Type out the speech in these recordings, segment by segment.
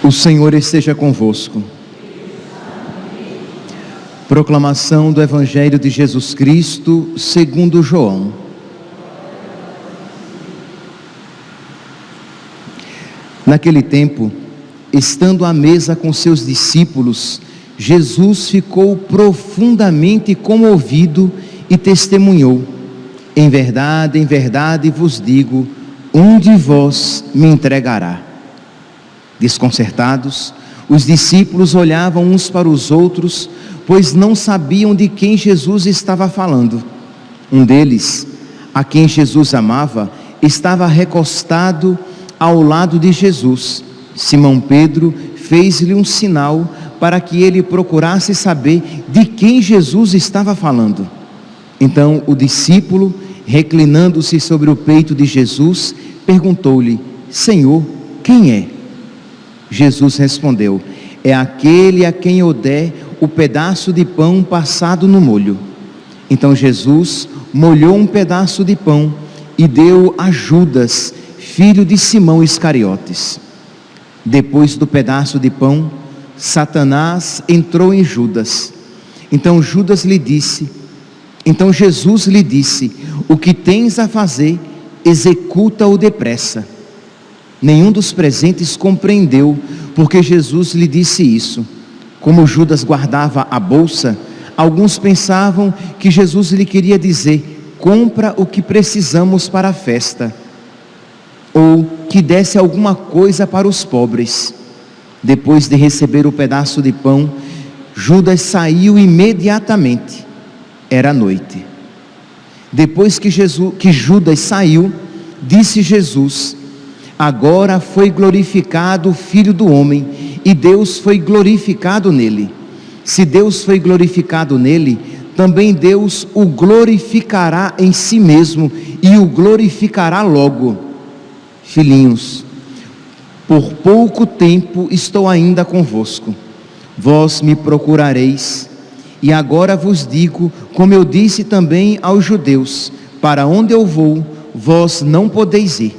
O Senhor esteja convosco. Proclamação do Evangelho de Jesus Cristo segundo João. Naquele tempo, estando à mesa com seus discípulos, Jesus ficou profundamente comovido e testemunhou: em verdade vos digo, um de vós me entregará. Desconcertados, os discípulos olhavam uns para os outros, pois não sabiam de quem Jesus estava falando. Um deles, a quem Jesus amava, estava recostado ao lado de Jesus. Simão Pedro fez-lhe um sinal para que ele procurasse saber de quem Jesus estava falando. Então o discípulo, reclinando-se sobre o peito de Jesus, perguntou-lhe: Senhor, quem é? Jesus respondeu: é aquele a quem eu der o pedaço de pão passado no molho. Então Jesus molhou um pedaço de pão e deu a Judas, filho de Simão Iscariotes. Depois do pedaço de pão, Satanás entrou em Judas. Então Jesus lhe disse: o que tens a fazer, executa-o depressa. Nenhum dos presentes compreendeu porque Jesus lhe disse isso. Como Judas guardava a bolsa, alguns pensavam que Jesus lhe queria dizer: compra o que precisamos para a festa, ou que desse alguma coisa para os pobres. Depois de receber o pedaço de pão, Judas saiu imediatamente. Era noite. Depois que Judas saiu, disse Jesus: agora foi glorificado o Filho do Homem, e Deus foi glorificado nele. Se Deus foi glorificado nele, também Deus o glorificará em si mesmo, e o glorificará logo. Filhinhos, por pouco tempo estou ainda convosco. Vós me procurareis, e agora vos digo, como eu disse também aos judeus: para onde eu vou, vós não podeis ir.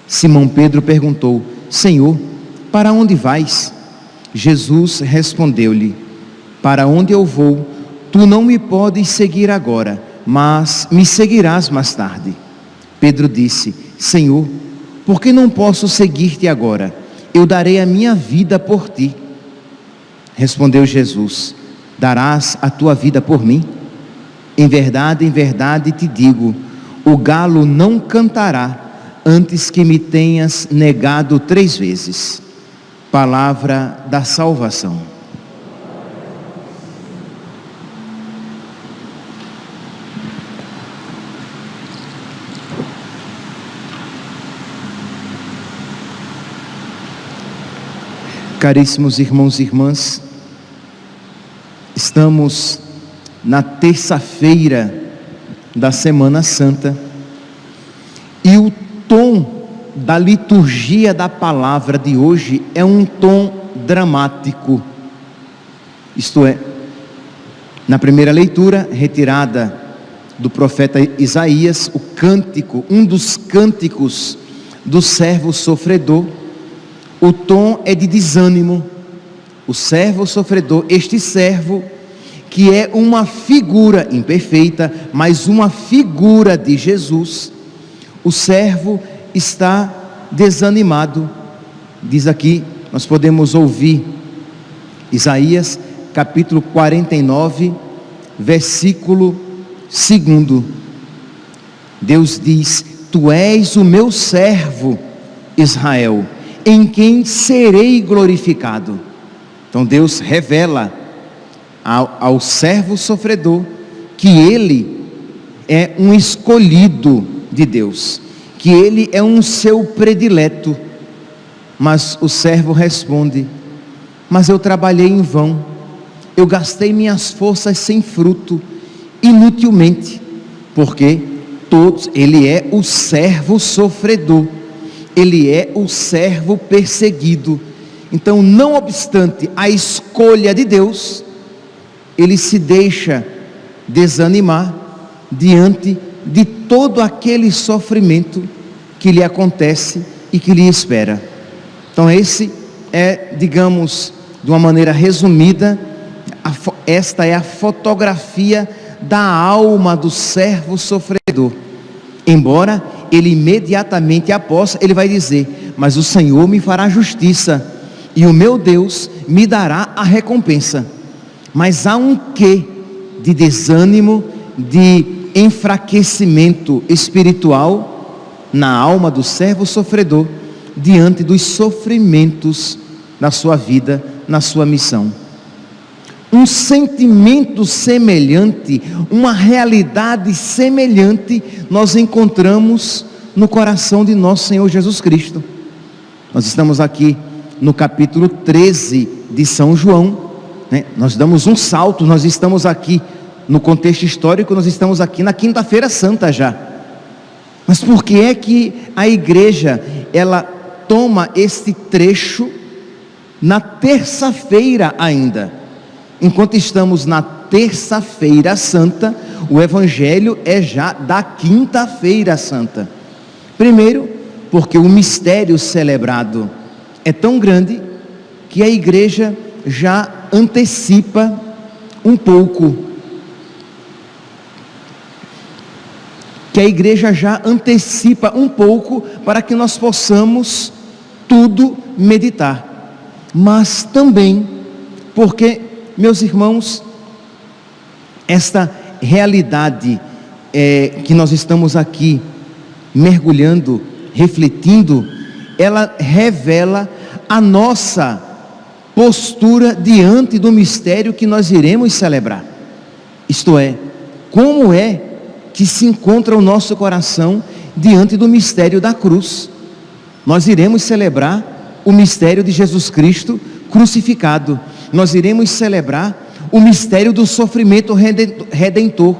Simão Pedro perguntou: Senhor, para onde vais? Jesus respondeu-lhe: para onde eu vou, tu não me podes seguir agora, mas me seguirás mais tarde. Pedro disse: Senhor, por que não posso seguir-te agora? Eu darei a minha vida por ti. Respondeu Jesus: darás a tua vida por mim? Em verdade te digo, o galo não cantará antes que me tenhas negado 3 vezes. Palavra da salvação. Caríssimos irmãos e irmãs, estamos na terça-feira da Semana Santa, e o tom da liturgia da palavra de hoje é um tom dramático. Isto é, na primeira leitura, retirada do profeta Isaías, o cântico, um dos cânticos do servo sofredor, o tom é de desânimo. O servo sofredor, este servo que é uma figura imperfeita, mas uma figura de Jesus, o servo está desanimado. Diz aqui, nós podemos ouvir Isaías capítulo 49, versículo 2. Deus diz: tu és o meu servo Israel, em quem serei glorificado. Então Deus revela ao servo sofredor que ele é um escolhido de Deus, que ele é um seu predileto. Mas o servo responde: mas eu trabalhei em vão, eu gastei minhas forças sem fruto, inutilmente, porque ele é o servo sofredor, ele é o servo perseguido. Então, não obstante a escolha de Deus, ele se deixa desanimar diante de todo aquele sofrimento que lhe acontece e que lhe espera. Então esse é, digamos, de uma maneira resumida, esta é a fotografia da alma do servo sofredor. Embora ele imediatamente após, ele vai dizer: mas o Senhor me fará justiça e o meu Deus me dará a recompensa. Mas há um quê de desânimo, de enfraquecimento espiritual na alma do servo sofredor diante dos sofrimentos da sua vida, na sua missão. Um sentimento semelhante, uma realidade semelhante, nós encontramos no coração de nosso Senhor Jesus Cristo. Nós estamos aqui no capítulo 13 de São João, né? Nós damos um salto, nós estamos aqui no contexto histórico, nós estamos aqui na Quinta-feira Santa já. Mas por que é que a igreja, ela toma este trecho na terça-feira ainda? Enquanto estamos na terça-feira santa, o evangelho é já da Quinta-feira Santa. Primeiro, porque o mistério celebrado é tão grande que a igreja já antecipa um pouco. Que a igreja já antecipa um pouco para que nós possamos tudo meditar. Mas também porque, meus irmãos, esta realidade que nós estamos aqui mergulhando, refletindo, ela revela a nossa postura diante do mistério que nós iremos celebrar. Isto é, como é que se encontra o nosso coração diante do mistério da cruz. Nós iremos celebrar o mistério de Jesus Cristo crucificado. Nós iremos celebrar o mistério do sofrimento redentor.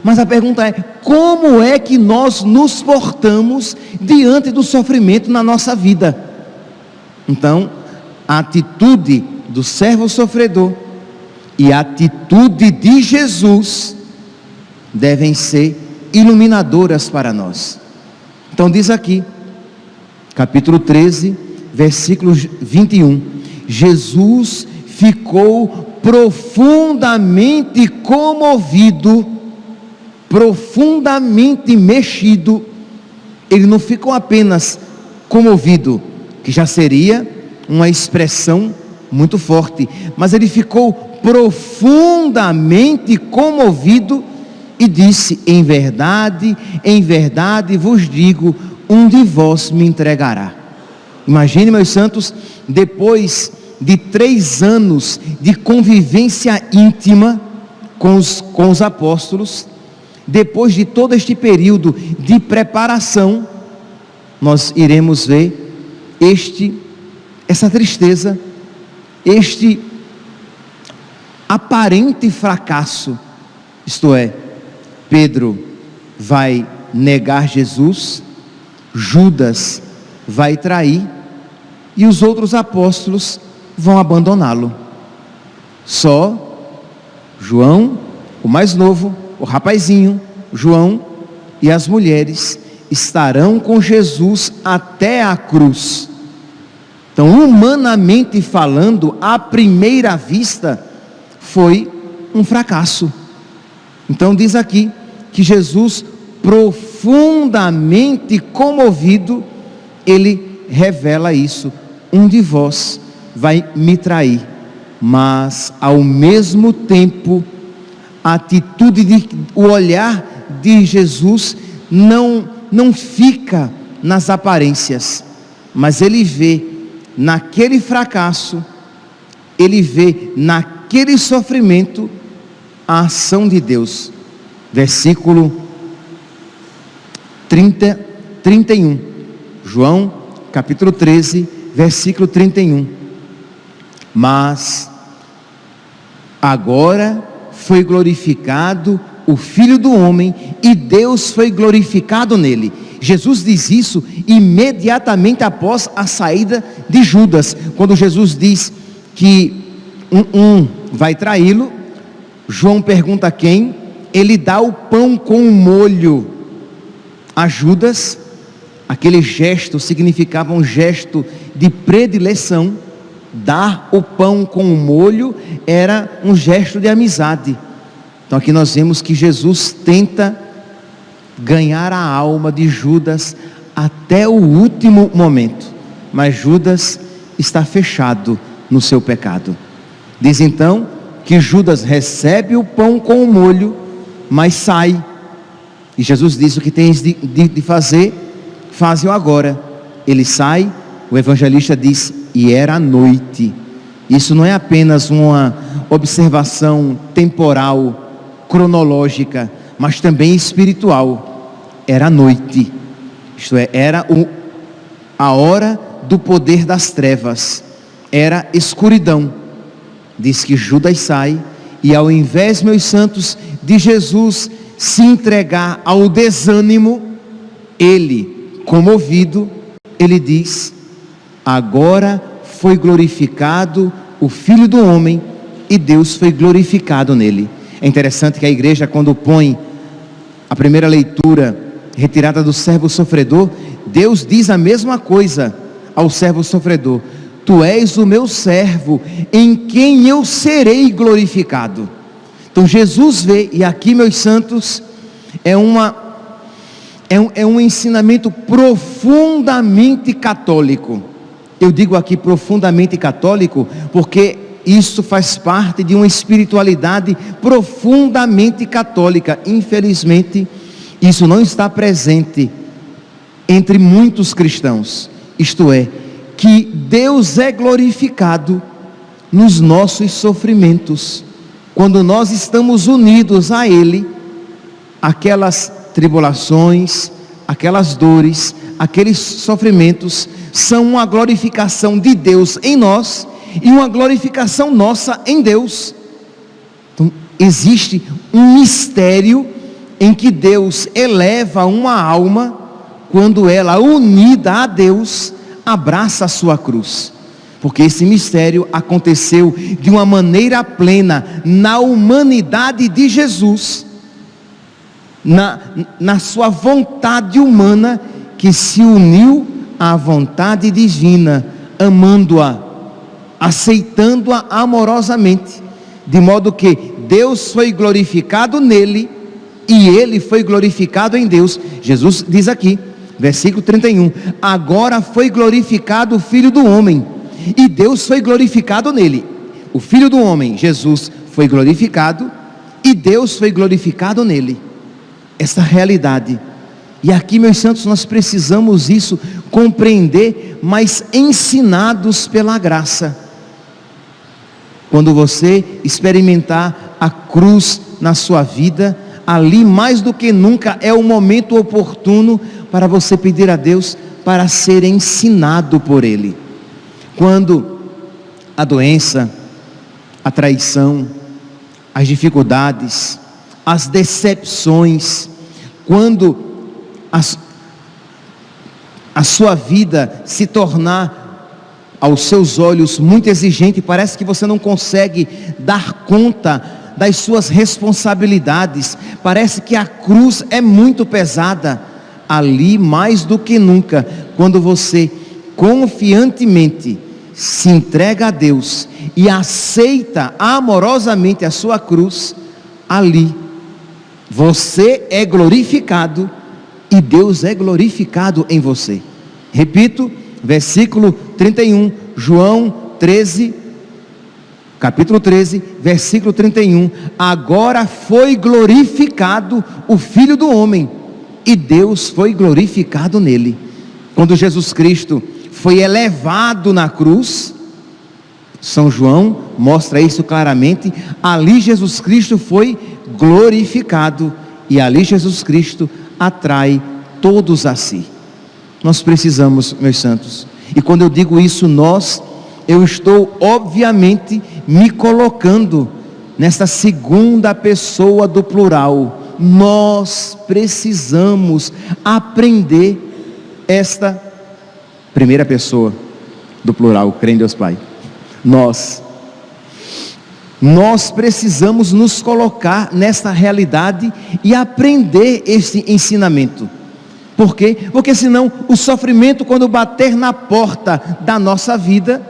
Mas a pergunta é: como é que nós nos portamos diante do sofrimento na nossa vida? Então, a atitude do servo sofredor e a atitude de Jesus devem ser iluminadoras para nós. Então diz aqui, capítulo 13, versículo 21, Jesus ficou profundamente comovido, profundamente mexido. Ele não ficou apenas comovido, que já seria uma expressão muito forte, mas ele ficou profundamente comovido e disse: em verdade vos digo, um de vós me entregará. Imagine, meus santos, depois de 3 anos de convivência íntima com os apóstolos, depois de todo este período de preparação, nós iremos ver essa tristeza, este aparente fracasso. Isto é, Pedro vai negar Jesus, Judas vai trair e os outros apóstolos vão abandoná-lo. Só João, o mais novo, o rapazinho, João, e as mulheres estarão com Jesus até a cruz. Então, humanamente falando, à primeira vista, foi um fracasso. Então diz aqui que Jesus, profundamente comovido, ele revela isso: um de vós vai me trair. Mas ao mesmo tempo, a atitude, o olhar de Jesus não fica nas aparências, mas ele vê naquele fracasso, ele vê naquele sofrimento a ação de Deus. Versículo 31, João capítulo 13, versículo 31. Mas agora foi glorificado o Filho do Homem, e Deus foi glorificado nele. Jesus diz isso imediatamente após a saída de Judas, quando Jesus diz que um vai traí-lo, João pergunta a quem? Ele dá o pão com o molho a Judas. Aquele gesto significava um gesto de predileção. Dar o pão com o molho era um gesto de amizade. Então aqui nós vemos que Jesus tenta ganhar a alma de Judas até o último momento, mas Judas está fechado no seu pecado. Diz então que Judas recebe o pão com o molho, mas sai, e Jesus diz: o que tens de fazer, faze-o agora. Ele sai, o evangelista diz, e era noite. Isso não é apenas uma observação temporal, cronológica, mas também espiritual. Era noite, isto é, era a hora do poder das trevas, era escuridão. Diz que Judas sai, e ao invés, meus santos, de Jesus se entregar ao desânimo, ele, comovido, ele diz: agora foi glorificado o Filho do Homem, e Deus foi glorificado nele. É interessante que a igreja, quando põe a primeira leitura retirada do servo sofredor, Deus diz a mesma coisa ao servo sofredor: tu és o meu servo, em quem eu serei glorificado. Então Jesus vê, e aqui, meus santos, é um ensinamento profundamente católico. Eu digo aqui profundamente católico, porque isso faz parte de uma espiritualidade profundamente católica. Infelizmente, isso não está presente entre muitos cristãos. Isto é, que Deus é glorificado nos nossos sofrimentos. Quando nós estamos unidos a Ele, aquelas tribulações, aquelas dores, aqueles sofrimentos são uma glorificação de Deus em nós e uma glorificação nossa em Deus. Então, existe um mistério em que Deus eleva uma alma quando ela, unida a Deus, abraça a sua cruz. Porque esse mistério aconteceu de uma maneira plena na humanidade de Jesus, na sua vontade humana, que se uniu à vontade divina, amando-a, aceitando-a amorosamente, de modo que Deus foi glorificado nele e ele foi glorificado em Deus. Jesus diz aqui, versículo 31, agora foi glorificado o Filho do Homem, e Deus foi glorificado nele. O Filho do Homem, Jesus, foi glorificado, e Deus foi glorificado nele. Essa realidade. E aqui, meus santos, nós precisamos isso compreender, mas ensinados pela graça. Quando você experimentar a cruz na sua vida, ali mais do que nunca é o momento oportuno para você pedir a Deus para ser ensinado por Ele. Quando a doença, a traição, as dificuldades, as decepções, quando a sua vida se tornar aos seus olhos muito exigente, parece que você não consegue dar conta das suas responsabilidades, parece que a cruz é muito pesada, ali mais do que nunca, quando você confiantemente se entrega a Deus e aceita amorosamente a sua cruz, ali você é glorificado e Deus é glorificado em você. Repito, versículo 31, João 13, capítulo 13, versículo 31, agora foi glorificado o Filho do Homem, e Deus foi glorificado nele. Quando Jesus Cristo foi elevado na cruz, São João mostra isso claramente, ali Jesus Cristo foi glorificado, e ali Jesus Cristo atrai todos a si. Nós precisamos, meus santos, e quando eu digo isso eu estou obviamente me colocando nessa segunda pessoa do plural. Nós precisamos aprender esta primeira pessoa do plural, crê em Deus Pai. Nós precisamos nos colocar nessa realidade e aprender esse ensinamento. Por quê? Porque senão o sofrimento, quando bater na porta da nossa vida,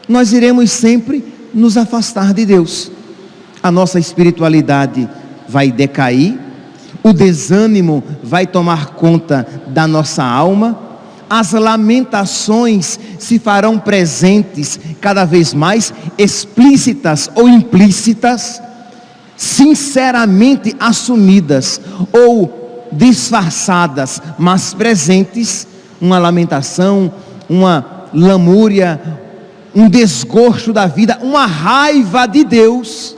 nós iremos sempre nos afastar de Deus. A nossa espiritualidade vai decair, o desânimo vai tomar conta da nossa alma, as lamentações se farão presentes cada vez mais, explícitas ou implícitas, sinceramente assumidas ou disfarçadas, mas presentes. Uma lamentação, uma lamúria, um desgosto da vida, uma raiva de Deus.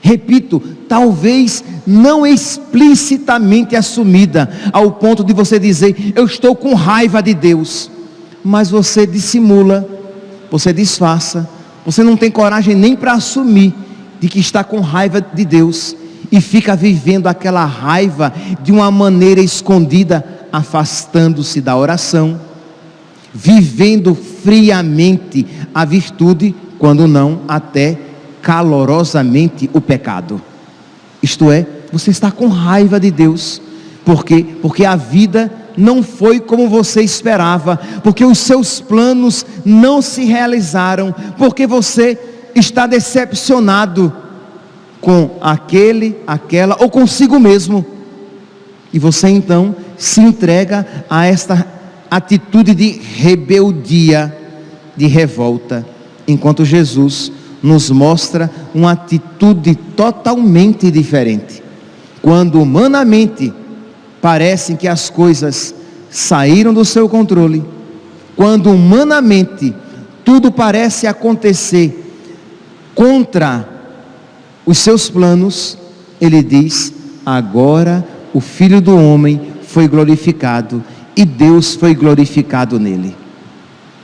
Repito, talvez não explicitamente assumida, ao ponto de você dizer, eu estou com raiva de Deus, mas você dissimula, você disfarça, você não tem coragem nem para assumir de que está com raiva de Deus, e fica vivendo aquela raiva de uma maneira escondida, afastando-se da oração, vivendo friamente a virtude, quando não até calorosamente o pecado. Isto é, você está com raiva de Deus. Por quê? Porque a vida não foi como você esperava, porque os seus planos não se realizaram, porque você está decepcionado com aquele, aquela, ou consigo mesmo, e você então se entrega a esta atitude de rebeldia, de revolta, enquanto Jesus nos mostra uma atitude totalmente diferente. Quando humanamente parece que as coisas saíram do seu controle, quando humanamente tudo parece acontecer contra os seus planos, ele diz, agora o Filho do Homem foi glorificado e Deus foi glorificado nele.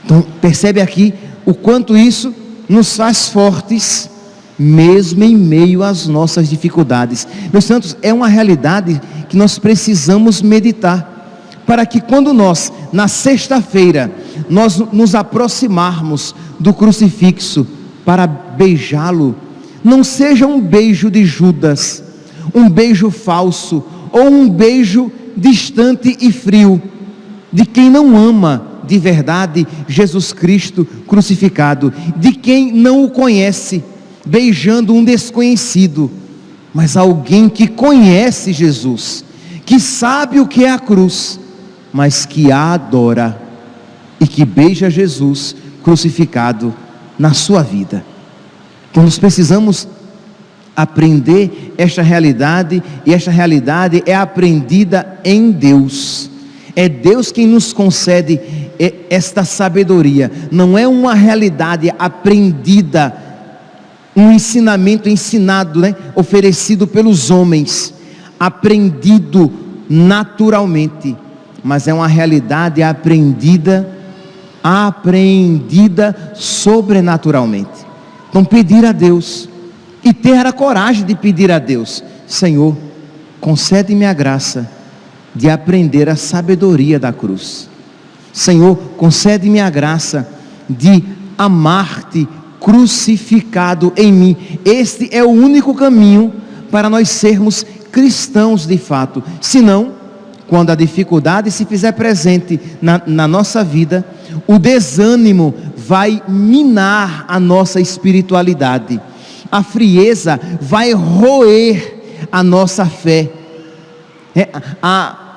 Então percebe aqui o quanto isso nos faz fortes, mesmo em meio às nossas dificuldades. Meus santos, é uma realidade que nós precisamos meditar, para que quando nós, na sexta-feira, nós nos aproximarmos do crucifixo para beijá-lo, não seja um beijo de Judas, um beijo falso, ou um beijo distante e frio, de quem não ama de verdade Jesus Cristo crucificado, de quem não o conhece, beijando um desconhecido, mas alguém que conhece Jesus, que sabe o que é a cruz, mas que a adora e que beija Jesus crucificado na sua vida. Então nós precisamos aprender esta realidade, e esta realidade é aprendida em Deus. É Deus quem nos concede esta sabedoria, não é uma realidade aprendida, um ensinamento ensinado, oferecido pelos homens, aprendido naturalmente, mas é uma realidade apreendida sobrenaturalmente. Então pedir a Deus, e ter a coragem de pedir a Deus, Senhor, concede-me a graça de aprender a sabedoria da cruz. Senhor, concede-me a graça de amar-te crucificado em mim. Este é o único caminho para nós sermos cristãos de fato. Senão, quando a dificuldade se fizer presente na nossa vida, o desânimo vai minar a nossa espiritualidade, a frieza vai roer a nossa fé,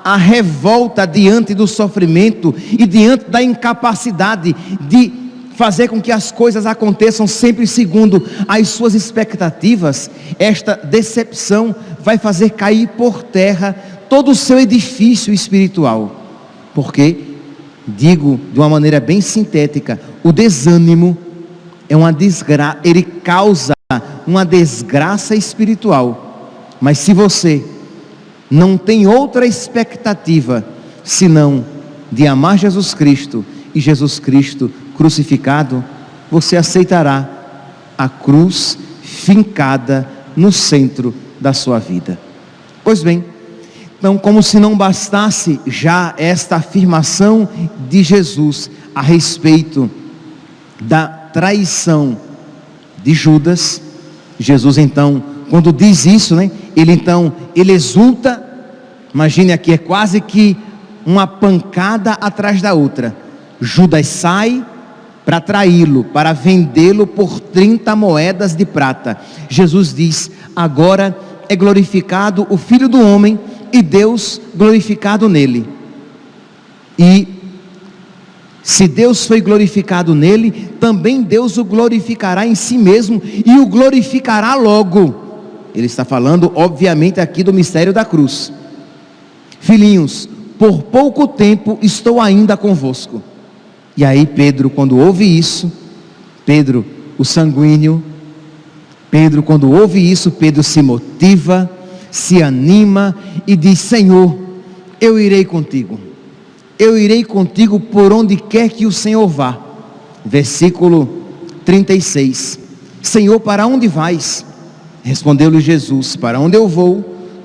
a revolta diante do sofrimento e diante da incapacidade de fazer com que as coisas aconteçam sempre segundo as suas expectativas. Esta decepção vai fazer cair por terra todo o seu edifício espiritual, porque, digo de uma maneira bem sintética, o desânimo é uma desgraça, ele causa uma desgraça espiritual. Mas se você não tem outra expectativa senão de amar Jesus Cristo e Jesus Cristo crucificado, você aceitará a cruz fincada no centro da sua vida. Pois bem, então, como se não bastasse já esta afirmação de Jesus a respeito da traição de Judas, Jesus então, quando diz isso, né, ele exulta. Imagine aqui, é quase que uma pancada atrás da outra. Judas sai para traí-lo, para vendê-lo por 30 moedas de prata. Jesus diz: agora é glorificado o Filho do Homem e Deus glorificado nele. E se Deus foi glorificado nele, também Deus o glorificará em si mesmo e o glorificará logo. Ele está falando, obviamente, aqui do mistério da cruz. Filhinhos, por pouco tempo estou ainda convosco. E aí Pedro, quando ouve isso, Pedro, o sanguíneo, Pedro, quando ouve isso, Pedro se motiva, se anima e diz: Senhor, eu irei contigo. Eu irei contigo por onde quer que o Senhor vá. Versículo 36. Senhor, para onde vais? Respondeu-lhe Jesus: para onde eu vou,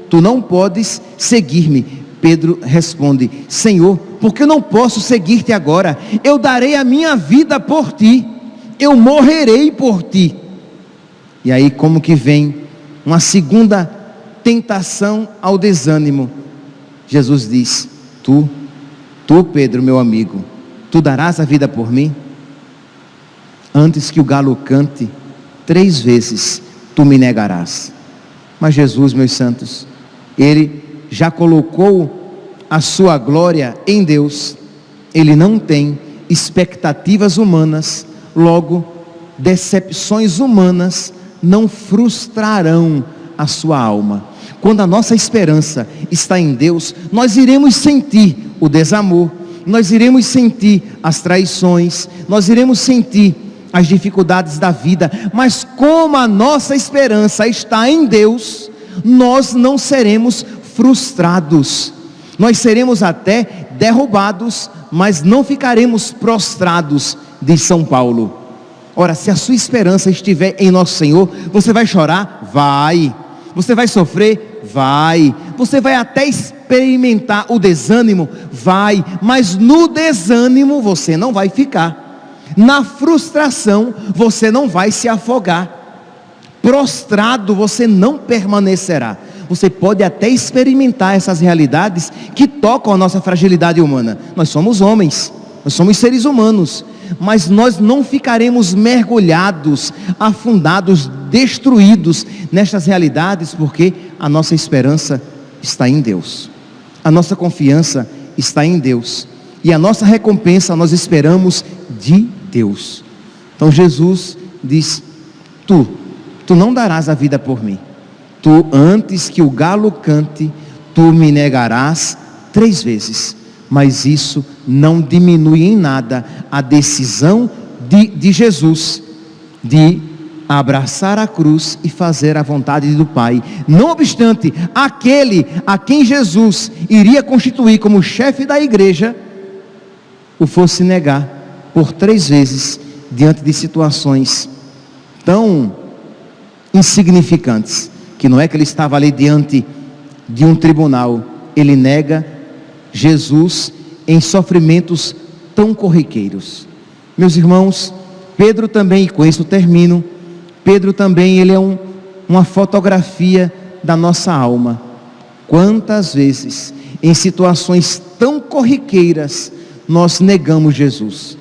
tu não podes seguir-me. Pedro responde: Senhor, porque eu não posso seguir-te agora? Eu darei a minha vida por ti, eu morrerei por ti. E aí como que vem uma segunda tentação ao desânimo. Jesus diz: Tu Pedro, meu amigo, tu darás a vida por mim? Antes que o galo cante, 3 vezes tu me negarás. Mas Jesus, meus santos, ele já colocou a sua glória em Deus. Ele não tem expectativas humanas, logo decepções humanas não frustrarão a sua alma. Quando a nossa esperança está em Deus, nós iremos sentir o desamor, nós iremos sentir as traições, nós iremos sentir as dificuldades da vida, mas como a nossa esperança está em Deus, nós não seremos frustrados. Nós seremos até derrubados, mas não ficaremos prostrados, diz São Paulo. Ora, se a sua esperança estiver em nosso Senhor, você vai chorar? Vai. Você vai sofrer? Vai. Você vai até experimentar o desânimo? Vai. Mas no desânimo você não vai ficar. Na frustração você não vai se afogar. Prostrado você não permanecerá. Você pode até experimentar essas realidades que tocam a nossa fragilidade humana. Nós somos homens, nós somos seres humanos, mas nós não ficaremos mergulhados, afundados, destruídos nestas realidades, porque a nossa esperança está em Deus, a nossa confiança está em Deus, e a nossa recompensa nós esperamos de Deus. Então Jesus diz: Tu não darás a vida por mim. Tu, antes que o galo cante, tu me negarás 3 vezes. Mas isso não diminui em nada a decisão de Jesus de abraçar a cruz e fazer a vontade do Pai. Não obstante, aquele a quem Jesus iria constituir como chefe da igreja, o fosse negar por 3 vezes, diante de situações tão insignificantes, que não é que ele estava ali diante de um tribunal. Ele nega Jesus em sofrimentos tão corriqueiros. Meus irmãos, Pedro também, e com isso termino, Pedro também, ele é uma fotografia da nossa alma. Quantas vezes, em situações tão corriqueiras, nós negamos Jesus?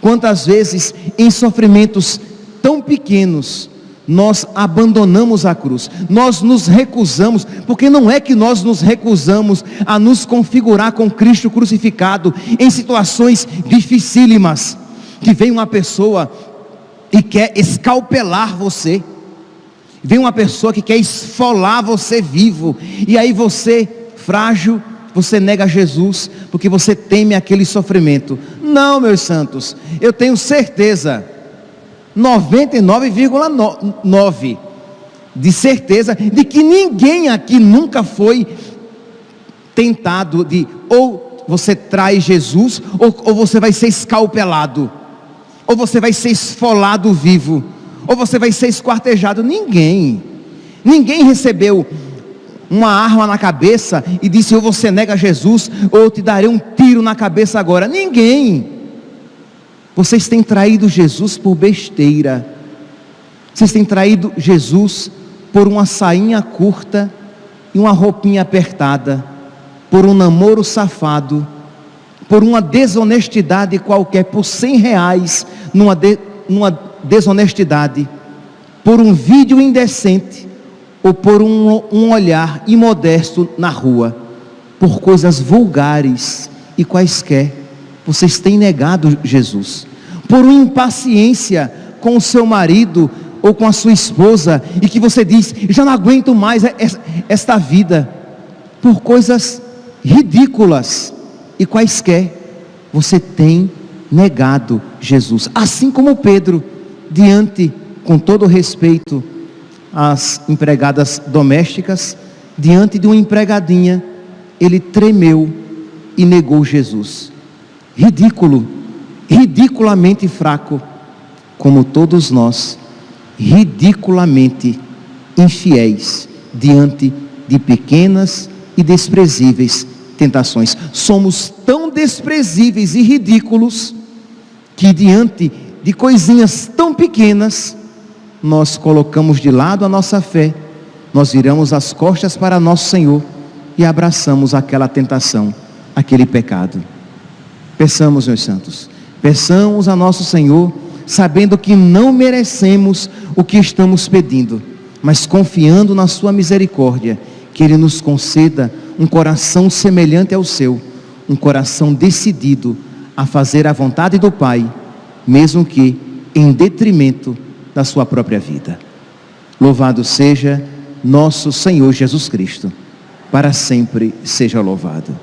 Quantas vezes, em sofrimentos tão pequenos, nós abandonamos a cruz, nós nos recusamos, porque não é que nós nos recusamos a nos configurar com Cristo crucificado em situações dificílimas, que vem uma pessoa e quer escalpelar você, vem uma pessoa que quer esfolar você vivo, e aí você, frágil, você nega Jesus, porque você teme aquele sofrimento. Não, meus santos, eu tenho certeza, 99,9% de certeza de que ninguém aqui nunca foi tentado de, ou você trai Jesus, ou você vai ser escalpelado, ou você vai ser esfolado vivo, ou você vai ser esquartejado. Ninguém recebeu uma arma na cabeça e disse: ou você nega Jesus, ou eu te darei um tiro na cabeça agora. Ninguém. Vocês têm traído Jesus por besteira. Vocês têm traído Jesus por uma sainha curta e uma roupinha apertada, por um namoro safado, por uma desonestidade qualquer, por R$100 numa desonestidade, por um vídeo indecente, ou por um olhar imodesto na rua, por coisas vulgares e quaisquer. Vocês têm negado Jesus, por uma impaciência com o seu marido ou com a sua esposa, e que você diz: já não aguento mais esta vida, por coisas ridículas e quaisquer. Você tem negado Jesus, assim como Pedro, diante, com todo respeito às empregadas domésticas, diante de uma empregadinha, ele tremeu e negou Jesus. Ridículo, ridiculamente fraco, como todos nós, ridiculamente infiéis diante de pequenas e desprezíveis tentações. Somos tão desprezíveis e ridículos que diante de coisinhas tão pequenas nós colocamos de lado a nossa fé, nós viramos as costas para nosso Senhor e abraçamos aquela tentação, aquele pecado. Peçamos, meus santos, peçamos a nosso Senhor, sabendo que não merecemos o que estamos pedindo, mas confiando na sua misericórdia, que Ele nos conceda um coração semelhante ao seu, um coração decidido a fazer a vontade do Pai, mesmo que em detrimento da sua própria vida. Louvado seja nosso Senhor Jesus Cristo, para sempre seja louvado.